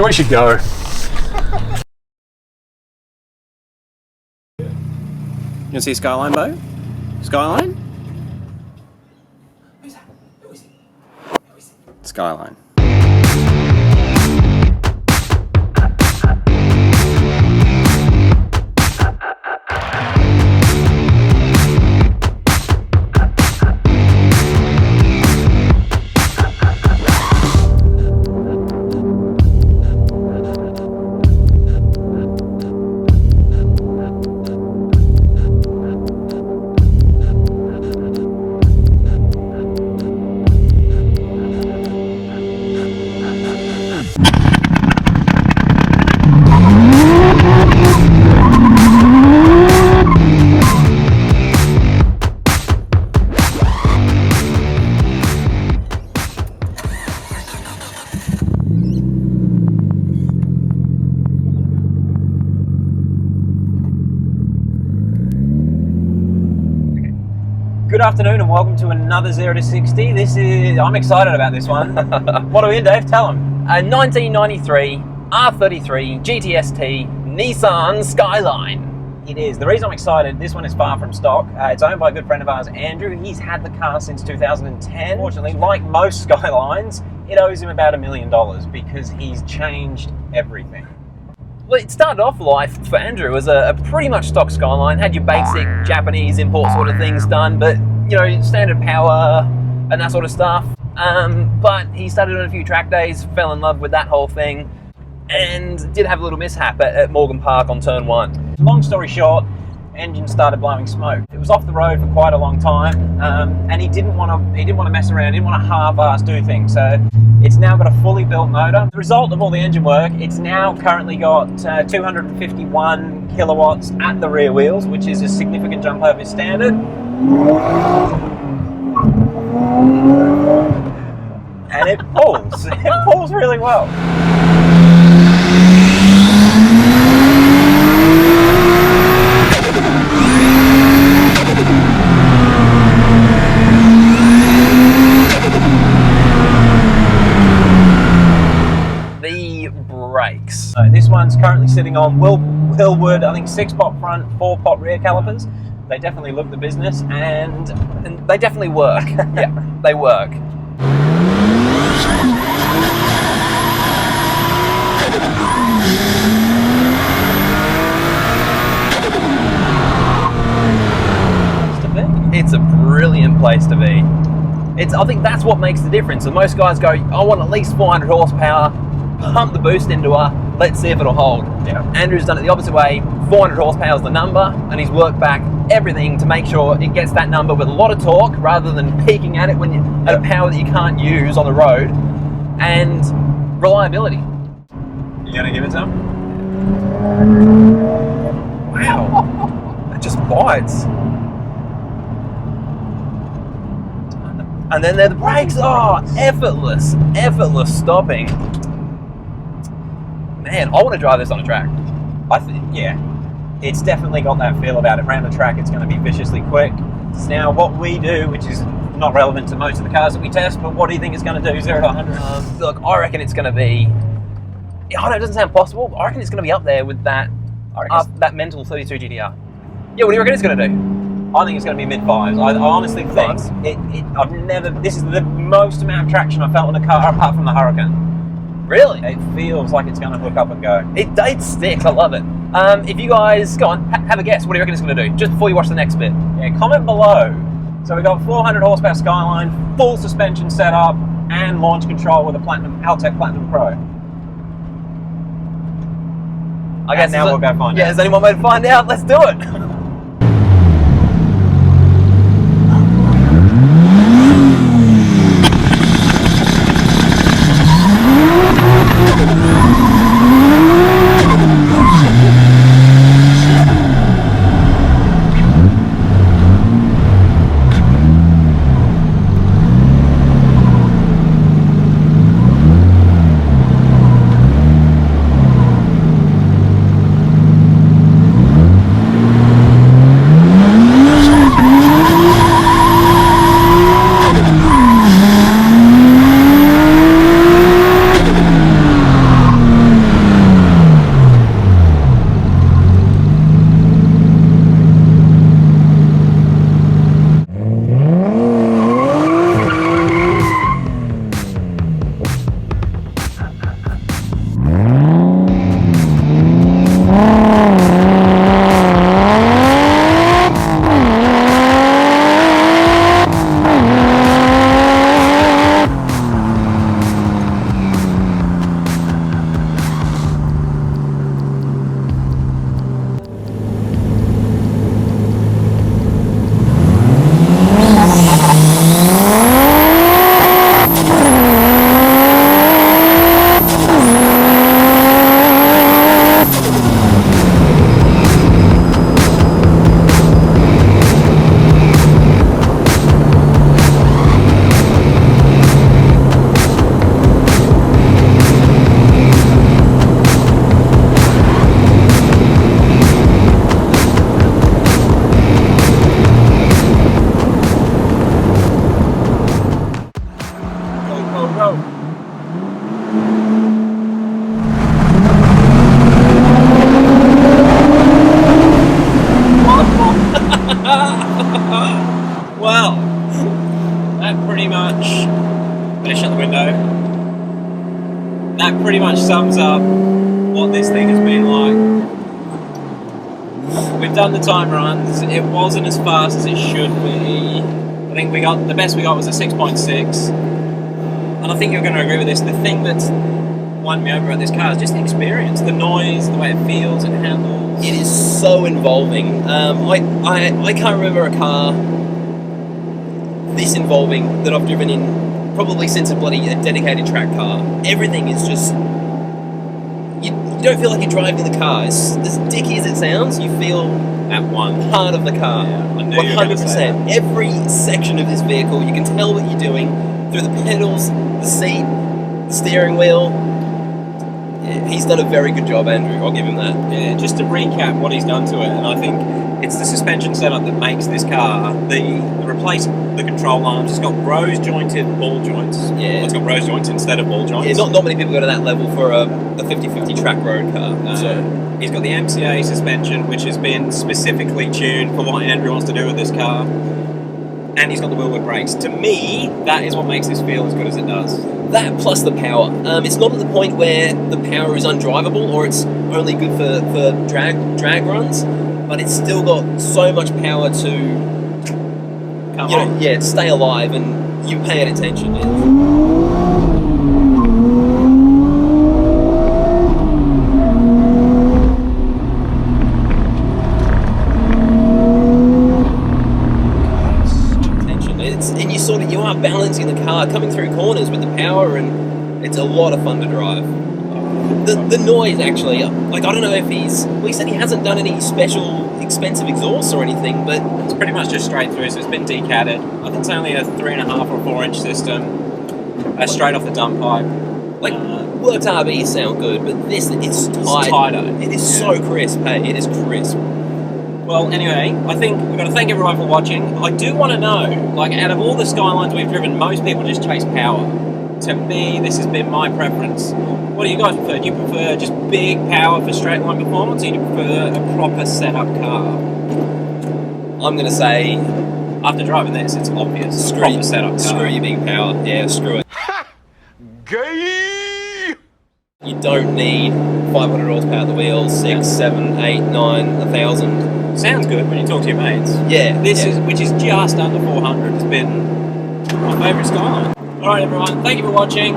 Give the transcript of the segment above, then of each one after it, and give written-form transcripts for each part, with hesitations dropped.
we should go. You see Skyline, Bo? Skyline? Who's that? Who is it? Who is it? Skyline. Good afternoon and welcome to another 0 to 60. I'm excited about this one. What are we in, Dave? Tell them. A 1993 R33 GTST Nissan Skyline. It is. The reason I'm excited, this one is far from stock. It's owned by a good friend of ours, Andrew. He's had the car since 2010. Fortunately, like most Skylines, it owes him about $1 million because he's changed everything. Well, it started off life for Andrew as a pretty much stock Skyline. Had your basic Japanese import sort of things done, but you know, standard power and that sort of stuff. But he started on a few track days, fell in love with that whole thing, and did have a little mishap at Morgan Park on turn 1. Long story short, engine started blowing smoke. It was off the road for quite a long time, and he didn't want to mess around. He didn't want to half-ass do things. So it's now got a fully built motor. The result of all the engine work, it's now currently got 251 kilowatts at the rear wheels, which is a significant jump over standard. And it pulls. It pulls really well. Brakes. So this one's currently sitting on Willwood, I think 6-pot front, 4-pot rear calipers. They definitely look the business, and they definitely work. Yeah, they work. It's a brilliant place to be. I think that's what makes the difference. And most guys go, I want at least 400 horsepower. Pump the boost into her, let's see if it'll hold. Yeah. Andrew's done it the opposite way. 400 horsepower is the number, and he's worked back everything to make sure it gets that number with a lot of torque rather than peaking at it when at a power that you can't use on the road, and reliability. You gonna give it to him? Wow, it just bites. And then there are the brakes. Oh, effortless stopping. Man, I want to drive this on a track. Yeah, it's definitely got that feel about it. Around the track, it's going to be viciously quick. Now, what we do, which is not relevant to most of the cars that we test, but what do you think it's going to do 0 to 100? Look, I reckon it's going to be. I know it doesn't sound possible, but I reckon it's going to be up there with that mental 32 GTR. Yeah, what do you reckon it's going to do? I think it's going to be mid-5s. I honestly think this is the most amount of traction I've felt in a car apart from the Hurricane. Really? It feels like it's going to hook up and go. It sticks. I love it. If you guys, go on, have a guess. What do you reckon it's going to do? Just before you watch the next bit. Yeah, comment below. So we've got 400 horsepower Skyline, full suspension setup, and launch control with a Haltech Platinum Pro. I guess now we'll go find out. Yeah, is anyone way to find out? Let's do it. that pretty much sums up what this thing has been like. We've done the time runs. It wasn't as fast as it should be. I think the best we got was a 6.6. And I think you're going to agree with this. The thing that's won me over at this car is just the experience, the noise, the way it feels and handles. It is so involving. I can't remember a car this involving that I've driven in probably since a dedicated track car. Everything is just, you don't feel like you're driving the car. It's as dicky as it sounds, you feel at one part of the car. Yeah, I knew you were gonna say 100%. Every section of this vehicle, you can tell what you're doing through the pedals, the seat, the steering wheel. Yeah, he's done a very good job, Andrew. I'll give him that. Yeah, just to recap what he's done to it, and I think it's the suspension setup that makes this car. Replace the control arms. It's got rose jointed ball joints. Yeah. Well, it's got rose joints instead of ball joints. Yeah, not many people go to that level for a 50/50 track road car. He's got the MCAS suspension, which has been specifically tuned for what Andrew wants to do with this car. And he's got the Willwood brakes. To me, that is what makes this feel as good as it does. That plus the power. It's not at the point where the power is undrivable or it's only good for drag runs, but it's still got so much power to to stay alive, and you paying attention. And you are balancing the car, coming through corners with the power, and it's a lot of fun to drive. The noise, actually, like, I don't know if he said he hasn't done any special expensive exhausts or anything, but it's pretty much just straight through, so it's been decatted. I think it's only a 3.5 or 4-inch system, straight off the dump pipe. Like, Works RB sound good, but this, it's tighter. It is so crisp, hey, it is crisp. Well, anyway, I think we've got to thank everyone for watching. I do want to know, like, out of all the Skylines we've driven, most people just chase power. To me, this has been my preference. What do you guys prefer? Do you prefer just big power for straight line performance, or do you prefer a proper setup car? I'm going to say, after driving this, it's obvious. Proper setup car. Screw your big power. Yeah, screw it. Ha! Gay! You don't need 500 horsepower at the wheels, 6, 7, 8, 9, 1,000. Sounds good when you talk to your mates. Yeah. Which is just under 400, has been my favourite Skyline. Alright everyone, thank you for watching.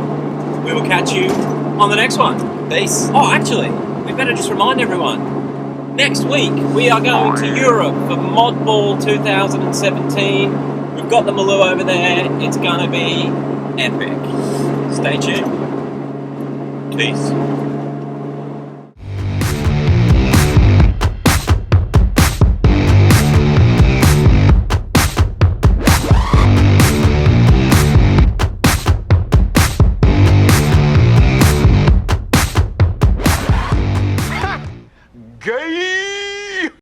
We will catch you on the next one. Peace. Oh, actually, we better just remind everyone. Next week, we are going to Europe for Modball 2017. We've got the Milano over there. It's going to be epic. Stay tuned. Peace.